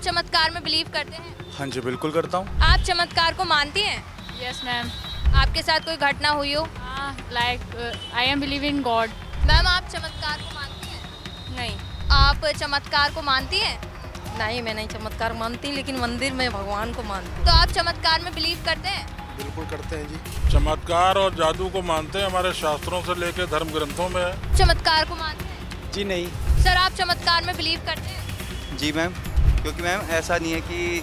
चमत्कार में बिलीव करते हैं? हाँ जी, बिल्कुल करता हूँ। आप चमत्कार को मानती हैं? Yes ma'am. आपके साथ कोई घटना हुई हो? Like I am believe in God. Ma'am आप चमत्कार को मानती हैं? नहीं आप चमत्कार को मानती हैं? नहीं, मैं नहीं चमत्कार मानती, लेकिन मंदिर में भगवान को मानती तो आप चमत्कार में बिलीव करते हैं? बिल्कुल करते हैं जी। चमत्कार और जादू को मानते हैं, हमारे शास्त्रों से लेकर धर्म ग्रंथों में है। चमत्कार को मानते हैं? जी नहीं। सर आप चमत्कार में बिलीव करते हैं? जी मैम, क्योंकि मैम ऐसा नहीं है कि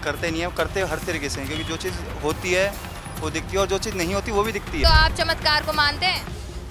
करते नहीं है, करते हर तरीके से हैं, क्योंकि जो चीज़ होती है वो दिखती है और जो चीज़ नहीं होती वो भी दिखती तो है। आप चमत्कार को मानते हैं?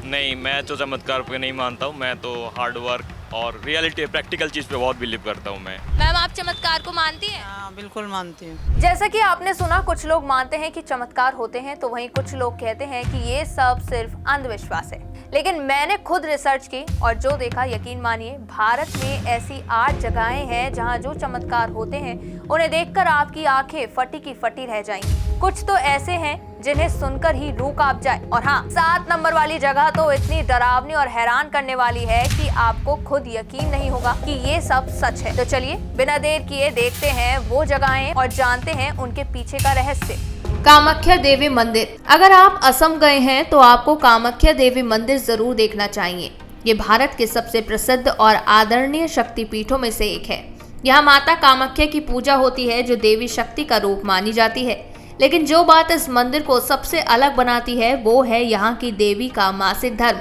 नहीं, मैं तो चमत्कार पे नहीं मानता हूँ। मैं तो हार्ड वर्क और रियलिटी प्रैक्टिकल चीज़ पे बहुत बिलीव करता हूँ मैं। मैम आप चमत्कार को मानती हैं? हाँ बिल्कुल मानती हूँ। जैसा कि आपने सुना, कुछ लोग मानते हैं कि चमत्कार होते हैं, तो वहीं कुछ लोग कहते हैं कि ये सब सिर्फ अंधविश्वास है। लेकिन मैंने खुद रिसर्च की और जो देखा, यकीन मानिए, भारत में ऐसी 8 जगहें हैं जहां जो चमत्कार होते हैं उन्हें देखकर आपकी आंखें फटी की फटी रह जाएंगी। कुछ तो ऐसे हैं जिन्हें सुनकर ही रूह कांप जाए। और हाँ, 7 नंबर वाली जगह तो इतनी डरावनी और हैरान करने वाली है कि आपको खुद यकीन नहीं होगा कि ये सब सच है। तो चलिए बिना देर किए देखते हैं वो जगहें और जानते हैं उनके पीछे का रहस्य। कामाख्या देवी मंदिर। अगर आप असम गए हैं तो आपको कामाख्या देवी मंदिर जरूर देखना चाहिए। ये भारत के सबसे प्रसिद्ध और आदरणीय शक्तिपीठों में से एक है। यहाँ माता कामाख्या की पूजा होती है, जो देवी शक्ति का रूप मानी जाती है। लेकिन जो बात इस मंदिर को सबसे अलग बनाती है वो है यहाँ की देवी का मासिक धर्म।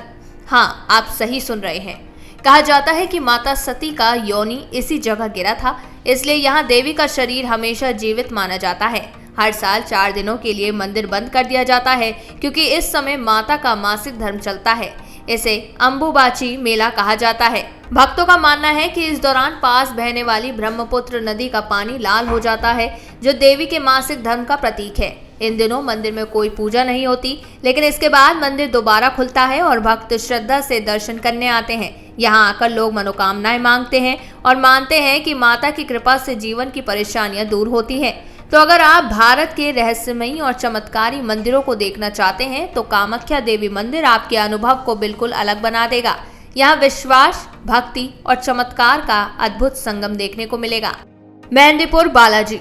हाँ, आप सही सुन रहे हैं। कहा जाता है कि माता सती का योनि इसी जगह गिरा था, इसलिए यहाँ देवी का शरीर हमेशा जीवित माना जाता है। हर साल 4 दिनों के लिए मंदिर बंद कर दिया जाता है, क्योंकि इस समय माता का मासिक धर्म चलता है। इसे अम्बुबाची मेला कहा जाता है। भक्तों का मानना है कि इस दौरान पास बहने वाली ब्रह्मपुत्र नदी का पानी लाल हो जाता है, जो देवी के मासिक धर्म का प्रतीक है। इन दिनों मंदिर में कोई पूजा नहीं होती, लेकिन इसके बाद मंदिर दोबारा खुलता है और भक्त श्रद्धा से दर्शन करने आते हैं। यहाँ आकर लोग मनोकामनाएं मांगते हैं और मानते हैं कि माता की कृपा से जीवन की परेशानियां दूर होती हैं। तो अगर आप भारत के रहस्यमयी और चमत्कारी मंदिरों को देखना चाहते हैं तो कामाख्या देवी मंदिर आपके अनुभव को बिल्कुल अलग बना देगा। यहाँ विश्वास, भक्ति और चमत्कार का अद्भुत संगम देखने को मिलेगा। मेहंदीपुर बालाजी।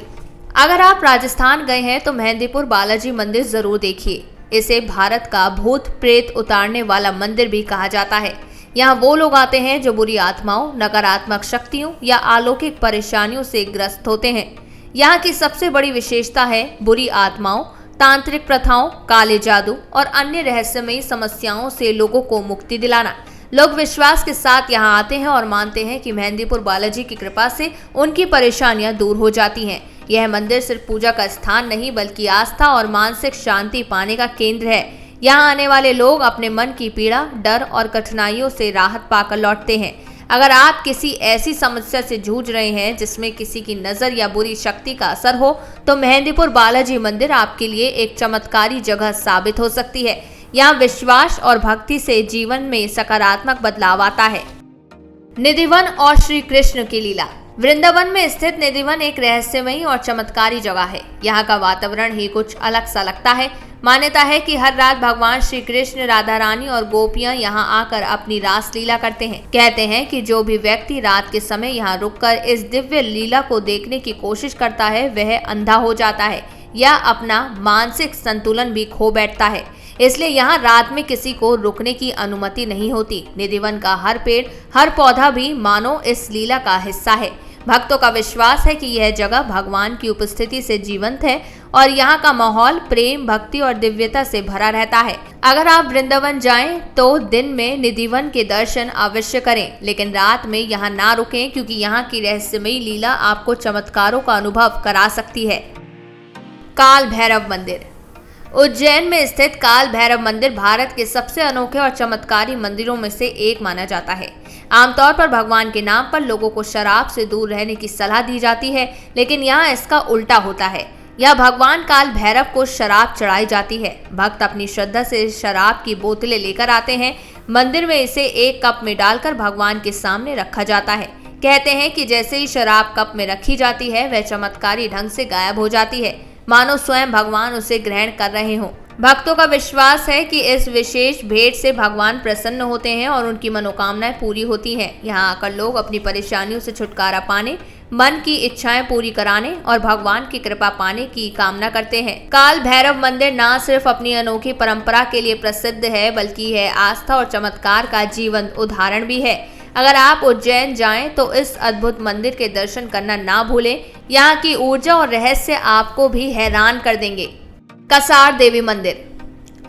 अगर आप राजस्थान गए हैं तो मेहंदीपुर बालाजी मंदिर जरूर देखिए। इसे भारत का भूत प्रेत उतारने वाला मंदिर भी कहा जाता है। यहाँ वो लोग आते हैं जो बुरी आत्माओं, नकारात्मक शक्तियों या अलौकिक परेशानियों से ग्रस्त होते हैं। यहाँ की सबसे बड़ी विशेषता है बुरी आत्माओं, तांत्रिक प्रथाओं, काले जादू और अन्य रहस्यमयी समस्याओं से लोगों को मुक्ति दिलाना। लोग विश्वास के साथ यहाँ आते हैं और मानते हैं कि मेहंदीपुर बालाजी की कृपा से उनकी परेशानियां दूर हो जाती हैं। यह मंदिर सिर्फ पूजा का स्थान नहीं, बल्कि आस्था और मानसिक शांति पाने का केंद्र है। यहाँ आने वाले लोग अपने मन की पीड़ा, डर और कठिनाइयों से राहत पाकर लौटते हैं। अगर आप किसी ऐसी समस्या से जूझ रहे हैं जिसमें किसी की नज़र या बुरी शक्ति का असर हो, तो मेहंदीपुर बालाजी मंदिर आपके लिए एक चमत्कारी जगह साबित हो सकती है। यहाँ विश्वास और भक्ति से जीवन में सकारात्मक बदलाव आता है। निधिवन और श्री कृष्ण की लीला। वृंदावन में स्थित निधिवन एक रहस्यमयी और चमत्कारी जगह है। यहाँ का वातावरण ही कुछ अलग सा लगता है। मान्यता है कि हर रात भगवान श्री कृष्ण, राधा रानी और गोपियां यहाँ आकर अपनी रास लीला करते हैं। कहते हैं कि जो भी व्यक्ति रात के समय यहाँ रुककर इस दिव्य लीला को देखने की कोशिश करता है, वह अंधा हो जाता है या अपना मानसिक संतुलन भी खो बैठता है। इसलिए यहाँ रात में किसी को रुकने की अनुमति नहीं होती। निधिवन का हर पेड़, हर पौधा भी मानो इस लीला का हिस्सा है। भक्तों का विश्वास है कि यह जगह भगवान की उपस्थिति से जीवंत है और यहाँ का माहौल प्रेम, भक्ति और दिव्यता से भरा रहता है। अगर आप वृंदावन जाएं तो दिन में निधिवन के दर्शन अवश्य करें, लेकिन रात में यहाँ ना रुकें, क्योंकि यहाँ की रहस्यमयी लीला आपको चमत्कारों का अनुभव करा सकती है। काल भैरव मंदिर। उज्जैन में स्थित काल भैरव मंदिर भारत के सबसे अनोखे और चमत्कारी मंदिरों में से एक माना जाता है। आमतौर पर भगवान के नाम पर लोगों को शराब से दूर रहने की सलाह दी जाती है, लेकिन यहाँ इसका उल्टा होता है। यह भगवान काल भैरव को शराब चढ़ाई जाती है। भक्त अपनी श्रद्धा से शराब की बोतलें लेकर आते हैं। मंदिर में इसे एक कप में डालकर भगवान के सामने रखा जाता है। कहते हैं कि जैसे ही शराब कप में रखी जाती है, वह चमत्कारी ढंग से गायब हो जाती है, मानो स्वयं भगवान उसे ग्रहण कर रहे हों। भक्तों का विश्वास है कि इस विशेष भेंट से भगवान प्रसन्न होते हैं और उनकी मनोकामनाएं पूरी होती हैं। यहाँ आकर लोग अपनी परेशानियों से छुटकारा पाने, मन की इच्छाएं पूरी कराने और भगवान की कृपा पाने की कामना करते हैं। काल भैरव मंदिर न सिर्फ अपनी अनोखी परंपरा के लिए प्रसिद्ध है, बल्कि है आस्था और चमत्कार का जीवंत उदाहरण भी है। अगर आप उज्जैन जाएं तो इस अद्भुत मंदिर के दर्शन करना ना भूलें। यहाँ की ऊर्जा और रहस्य आपको भी हैरान कर देंगे। कसार देवी मंदिर।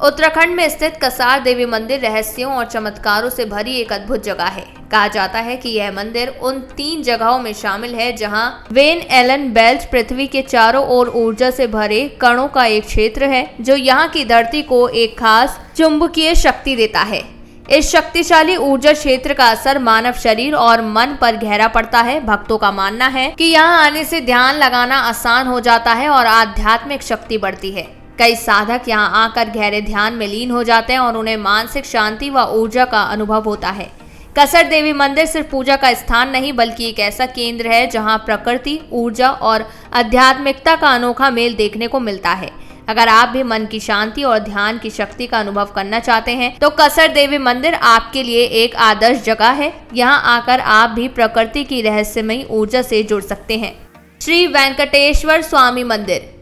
उत्तराखंड में स्थित कसार देवी मंदिर रहस्यों और चमत्कारों से भरी एक अद्भुत जगह है। कहा जाता है कि यह मंदिर उन 3 जगहों में शामिल है जहां वेन एलन बेल्ट पृथ्वी के चारों ओर ऊर्जा से भरे कणों का एक क्षेत्र है, जो यहां की धरती को एक खास चुंबकीय शक्ति देता है। इस शक्तिशाली ऊर्जा क्षेत्र का असर मानव शरीर और मन पर गहरा पड़ता है। भक्तों का मानना है कि यहाँ आने से ध्यान लगाना आसान हो जाता है और आध्यात्मिक शक्ति बढ़ती है। कई साधक यहाँ आकर गहरे ध्यान में लीन हो जाते हैं और उन्हें मानसिक शांति व ऊर्जा का अनुभव होता है। कसर देवी मंदिर सिर्फ पूजा का स्थान नहीं, बल्कि एक ऐसा केंद्र है जहाँ प्रकृति, ऊर्जा और आध्यात्मिकता का अनोखा मेल देखने को मिलता है। अगर आप भी मन की शांति और ध्यान की शक्ति का अनुभव करना चाहते हैं तो कसर देवी मंदिर आपके लिए एक आदर्श जगह है। यहाँ आकर आप भी प्रकृति की रहस्यमयी ऊर्जा से जुड़ सकते हैं। श्री वेंकटेश्वर स्वामी मंदिर।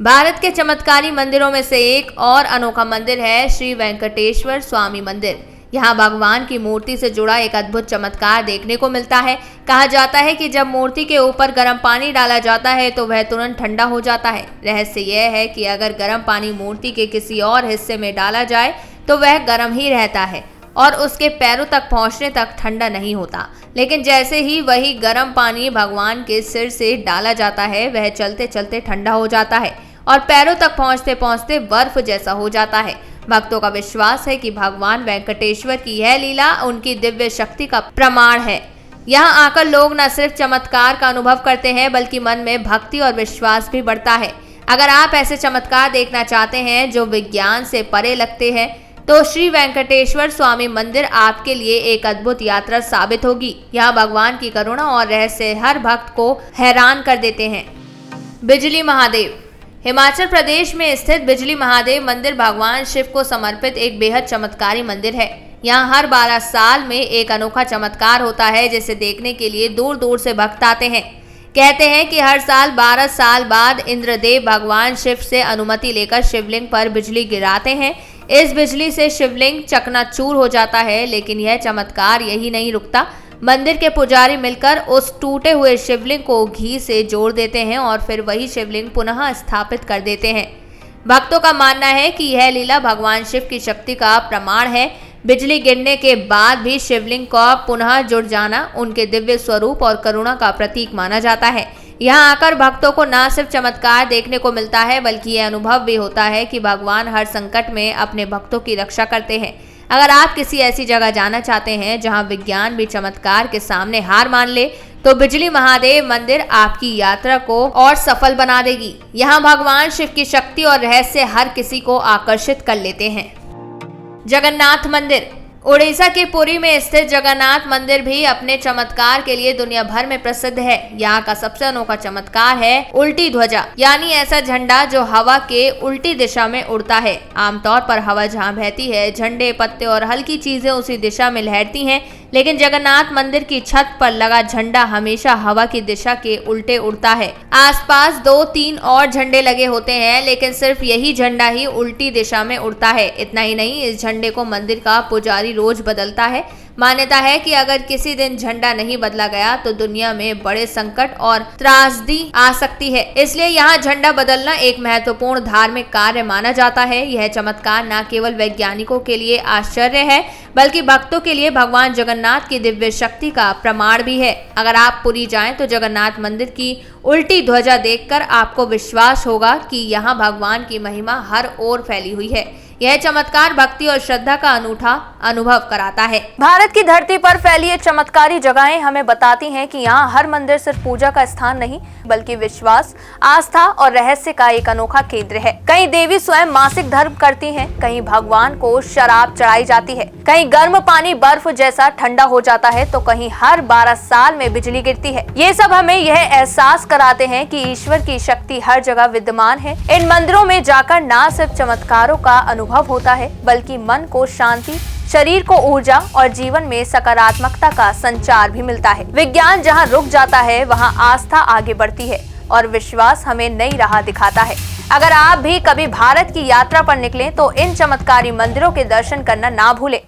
भारत के चमत्कारी मंदिरों में से एक और अनोखा मंदिर है श्री वेंकटेश्वर स्वामी मंदिर। यहाँ भगवान की मूर्ति से जुड़ा एक अद्भुत चमत्कार देखने को मिलता है। कहा जाता है कि जब मूर्ति के ऊपर गर्म पानी डाला जाता है तो वह तुरंत ठंडा हो जाता है। रहस्य यह है कि अगर गर्म पानी मूर्ति के किसी और हिस्से में डाला जाए तो वह गर्म ही रहता है और उसके पैरों तक पहुंचने तक ठंडा नहीं होता। लेकिन जैसे ही वही गर्म पानी भगवान के सिर से डाला जाता है, वह चलते चलते ठंडा हो जाता है और पैरों तक पहुंचते पहुंचते बर्फ जैसा हो जाता है। भक्तों का विश्वास है कि भगवान वेंकटेश्वर की यह लीला उनकी दिव्य शक्ति का प्रमाण है। यहाँ आकर लोग न सिर्फ चमत्कार का अनुभव करते हैं, बल्कि मन में भक्ति और विश्वास भी बढ़ता है। अगर आप ऐसे चमत्कार देखना चाहते हैं जो विज्ञान से परे लगते हैं, तो श्री वेंकटेश्वर स्वामी मंदिर आपके लिए एक अद्भुत यात्रा साबित होगी। यहाँ भगवान की करुणा और रहस्य हर भक्त को हैरान कर देते हैं। बिजली महादेव। हिमाचल प्रदेश में स्थित बिजली महादेव मंदिर भगवान शिव को समर्पित एक बेहद चमत्कारी मंदिर है। यहाँ हर 12 साल में एक अनोखा चमत्कार होता है, जिसे देखने के लिए दूर दूर से भक्त आते हैं। कहते हैं कि हर साल 12 साल बाद इंद्रदेव भगवान शिव से अनुमति लेकर शिवलिंग पर बिजली गिराते हैं। इस बिजली से शिवलिंग चकनाचूर हो जाता है। लेकिन यह चमत्कार यही नहीं रुकता। मंदिर के पुजारी मिलकर उस टूटे हुए शिवलिंग को घी से जोड़ देते हैं और फिर वही शिवलिंग पुनः स्थापित कर देते हैं। भक्तों का मानना है कि यह लीला भगवान शिव की शक्ति का प्रमाण है। बिजली गिरने के बाद भी शिवलिंग का पुनः जुड़ जाना उनके दिव्य स्वरूप और करुणा का प्रतीक माना जाता है। यहाँ आकर भक्तों को न सिर्फ चमत्कार देखने को मिलता है, बल्कि यह अनुभव भी होता है कि भगवान हर संकट में अपने भक्तों की रक्षा करते हैं। अगर आप किसी ऐसी जगह जाना चाहते हैं जहां विज्ञान भी चमत्कार के सामने हार मान ले, तो बिजली महादेव मंदिर आपकी यात्रा को और सफल बना देगी। यहाँ भगवान शिव की शक्ति और रहस्य हर किसी को आकर्षित कर लेते हैं। जगन्नाथ मंदिर। उड़ीसा के पुरी में स्थित जगन्नाथ मंदिर भी अपने चमत्कार के लिए दुनिया भर में प्रसिद्ध है। यहाँ का सबसे अनोखा चमत्कार है उल्टी ध्वजा, यानी ऐसा झंडा जो हवा के उल्टी दिशा में उड़ता है। आमतौर पर हवा जहाँ बहती है, झंडे, पत्ते और हल्की चीजें उसी दिशा में लहरती हैं, लेकिन जगन्नाथ मंदिर की छत पर लगा झंडा हमेशा हवा की दिशा के उल्टे उड़ता है। आसपास 2-3 और झंडे लगे होते हैं, लेकिन सिर्फ यही झंडा ही उल्टी दिशा में उड़ता है। इतना ही नहीं, इस झंडे को मंदिर का पुजारी रोज बदलता है। मान्यता है कि अगर किसी दिन झंडा नहीं बदला गया तो दुनिया में बड़े संकट और त्रासदी आ सकती है। इसलिए यहाँ झंडा बदलना एक महत्वपूर्ण धार्मिक कार्य माना जाता है। यह चमत्कार न केवल वैज्ञानिकों के लिए आश्चर्य है, बल्कि भक्तों के लिए भगवान जगन्नाथ की दिव्य शक्ति का प्रमाण भी है। अगर आप पुरी जाएं तो जगन्नाथ मंदिर की उल्टी ध्वजा देखकर आपको विश्वास होगा कि यहाँ भगवान की महिमा हर ओर फैली हुई है। यह चमत्कार भक्ति और श्रद्धा का अनूठा अनुभव कराता है। भारत की धरती पर फैली ये चमत्कारी जगहें हमें बताती हैं कि यहाँ हर मंदिर सिर्फ पूजा का स्थान नहीं, बल्कि विश्वास, आस्था और रहस्य का एक अनोखा केंद्र है। कहीं देवी स्वयं मासिक धर्म करती हैं, कहीं भगवान को शराब चढ़ाई जाती है, कहीं गर्म पानी बर्फ जैसा ठंडा हो जाता है, तो कहीं हर 12 साल में बिजली गिरती है। ये सब हमें यह एहसास कराते हैं कि ईश्वर की शक्ति हर जगह विद्यमान है। इन मंदिरों में जाकर न सिर्फ चमत्कारों का अनुभव होता है, बल्कि मन को शांति, शरीर को ऊर्जा और जीवन में सकारात्मकता का संचार भी मिलता है। विज्ञान जहां रुक जाता है, वहां आस्था आगे बढ़ती है और विश्वास हमें नई राह दिखाता है। अगर आप भी कभी भारत की यात्रा पर निकलें तो इन चमत्कारी मंदिरों के दर्शन करना ना भूलें।